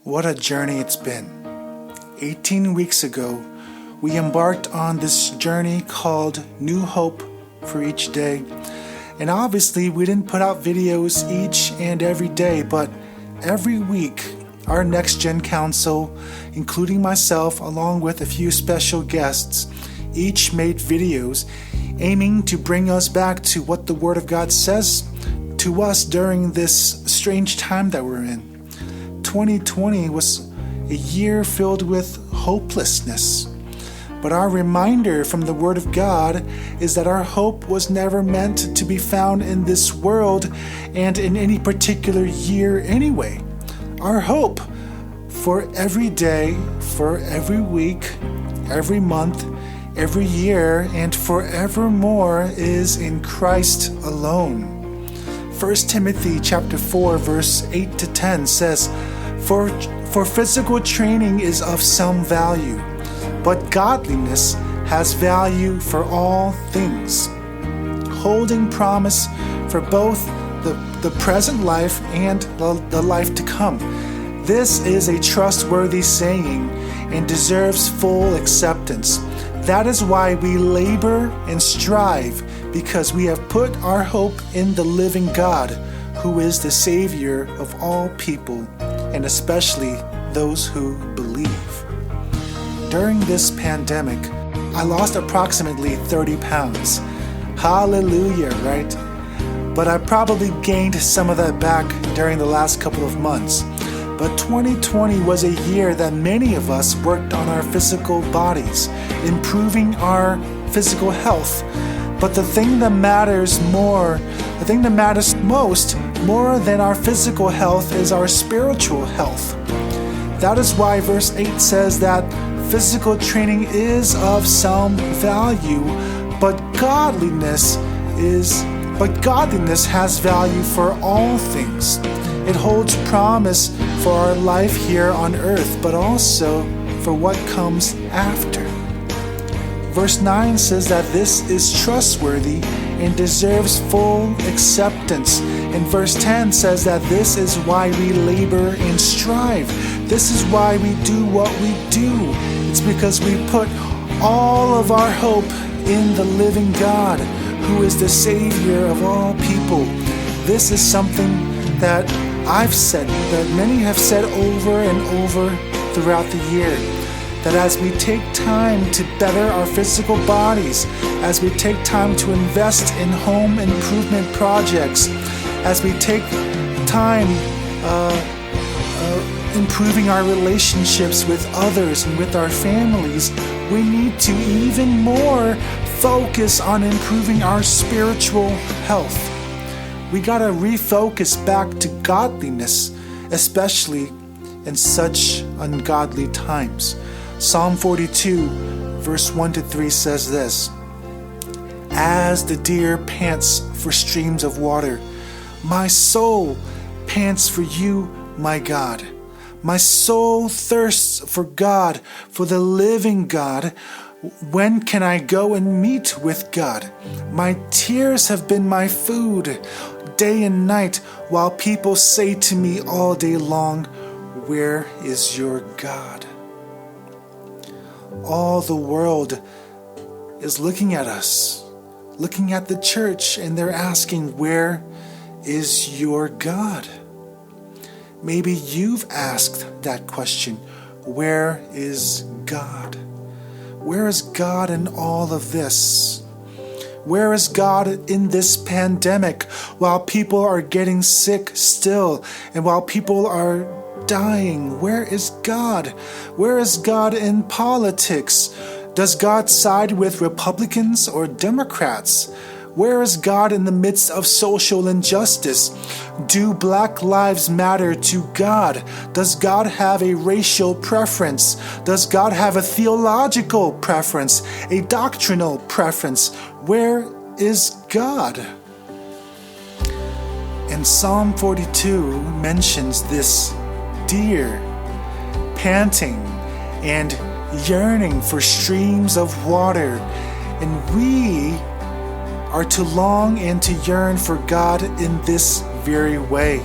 What a journey it's been. 18 weeks ago, we embarked on this journey called New Hope for each day. And obviously, we didn't put out videos each and every day, but every week, our Next Gen Council, including myself, along with a few special guests, each made videos aiming to bring us back to what the Word of God says to us during this strange time that we're in. 2020 was a year filled with hopelessness. But our reminder from the Word of God is that our hope was never meant to be found in this world and in any particular year anyway. Our hope for every day, for every week, every month, every year, and forevermore is in Christ alone. 1 Timothy chapter 4, verse 8 to 10 says, For physical training is of some value, but godliness has value for all things, holding promise for both the present life and the life to come. This is a trustworthy saying and deserves full acceptance. That is why we labor and strive, because we have put our hope in the living God, who is the Savior of all people, and especially those who believe. During this pandemic, I lost approximately 30 pounds. Hallelujah, right? But I probably gained some of that back during the last couple of months. But 2020 was a year that many of us worked on our physical bodies, improving our physical health. But the thing that matters most, more than our physical health, is our spiritual health. That is why verse 8 says that physical training is of some value, but godliness has value for all things. It holds promise for our life here on earth, but also for what comes after. Verse 9 says that this is trustworthy and deserves full acceptance. And verse 10 says that this is why we labor and strive. This is why we do what we do. It's because we put all of our hope in the living God, who is the Savior of all people. This is something that I've said, that many have said over and over throughout the year, that as we take time to better our physical bodies, as we take time to invest in home improvement projects, as we take time improving our relationships with others and with our families, we need to even more focus on improving our spiritual health. We gotta refocus back to godliness, especially in such ungodly times. Psalm 42, verse 1 to 3 says this: As the deer pants for streams of water, my soul pants for you, my God. My soul thirsts for God, for the living God. When can I go and meet with God? My tears have been my food day and night, while people say to me all day long, where is your God? All the world is looking at us, looking at the church, and they're asking, where is your God? Maybe you've asked that question, where is God? Where is God in all of this? Where is God in this pandemic while people are getting sick still and while people are dying? Where is God? Where is God in politics? Does God side with Republicans or Democrats? Where is God in the midst of social injustice? Do Black Lives matter to God? Does God have a racial preference? Does God have a theological preference, a doctrinal preference? Where is God? And Psalm 42 mentions this deer panting and yearning for streams of water, and we are to long and to yearn for God in this very way.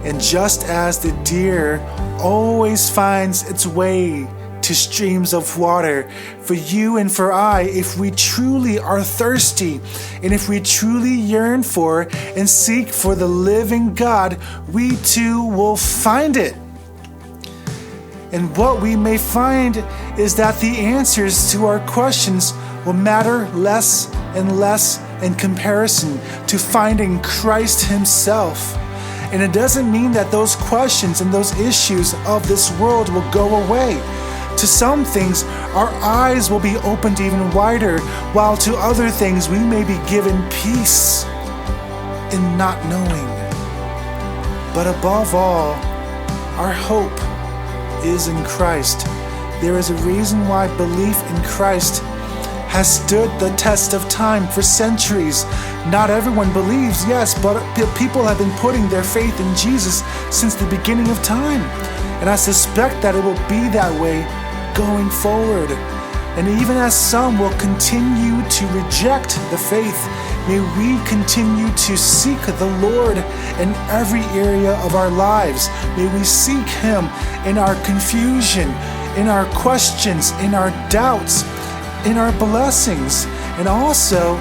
And just as the deer always finds its way to streams of water, for you and for I, if we truly are thirsty and if we truly yearn for and seek for the living God, we too will find it. And what we may find is that the answers to our questions will matter less and less in comparison to finding Christ Himself. And it doesn't mean that those questions and those issues of this world will go away. To some things, our eyes will be opened even wider, while to other things we may be given peace in not knowing. But above all, our hope is in Christ. There is a reason why belief in Christ has stood the test of time for centuries. Not everyone believes, yes, but people have been putting their faith in Jesus since the beginning of time. And I suspect that it will be that way going forward. And even as some will continue to reject the faith, may we continue to seek the Lord in every area of our lives. May we seek Him in our confusion, in our questions, in our doubts, in our blessings, and also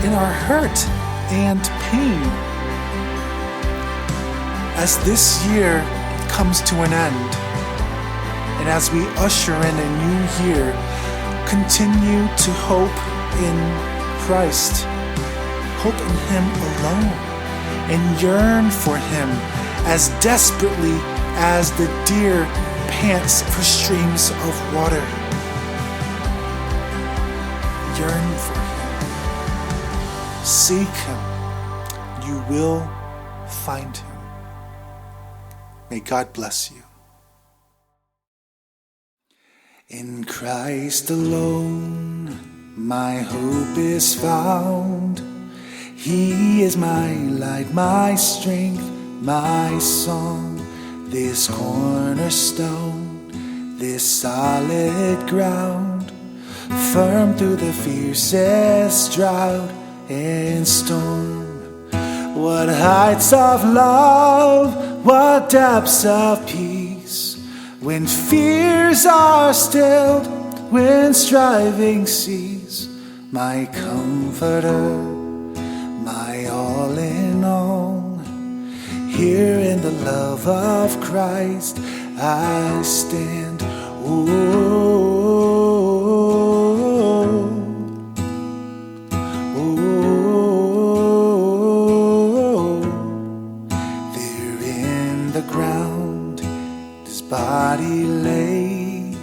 in our hurt and pain. As this year comes to an end, and as we usher in a new year, continue to hope in Christ. Hope in Him alone and yearn for Him as desperately as the deer pants for streams of water. Yearn for Him. Seek Him. You will find Him. May God bless you. In Christ alone, my hope is found. He is my light, my strength, my song, this cornerstone, this solid ground, firm through the fiercest drought and storm. What heights of love, what depths of peace, when fears are stilled, when striving cease, my comforter, my all in all. Here in the love of Christ I stand. There in the ground His body lay,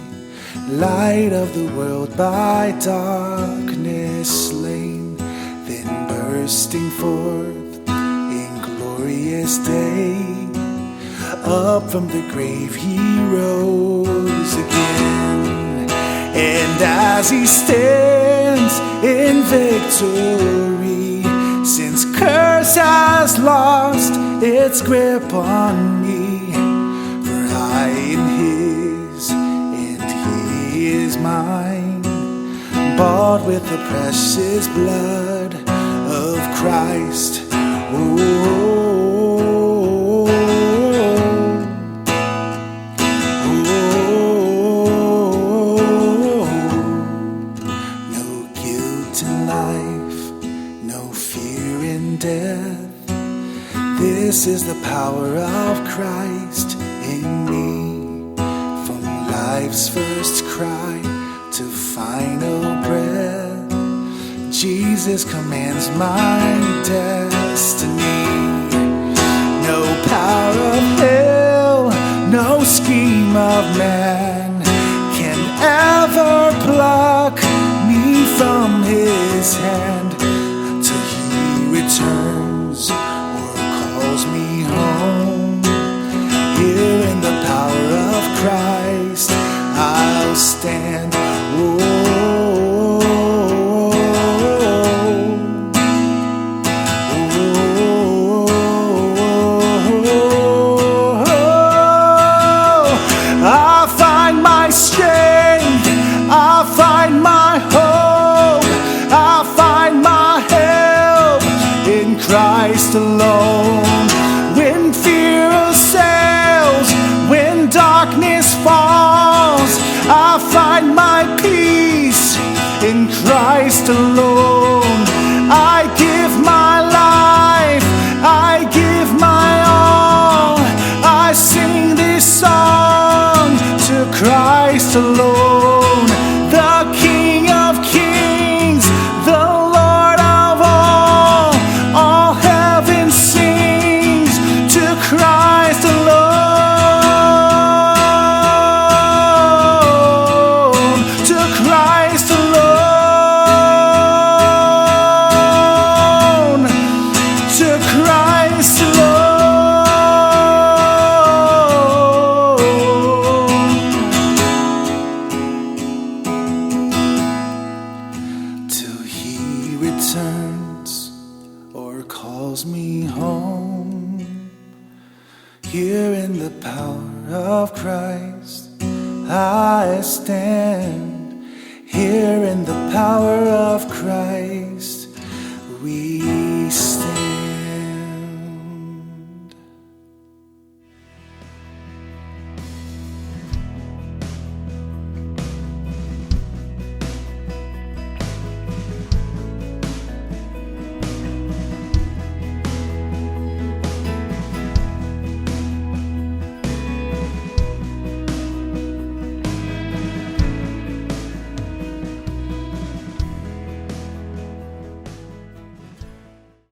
light of the world by darkness slain, then bursting forth in glorious day, up from the grave He rose again. And as He stands in victory, since curse has lost its grip on me, for I am His and He is mine, bought with the precious blood of Christ. No guilt in life, no fear in death. This is the power of Christ in me. From life's first cry to final breath, Jesus commands my destiny. No power of hell, no scheme of man can ever pluck me from His hand, till He returns or calls me home. Here in the power of Christ I'll stand. power of Christ. I stand here in the power of Christ. We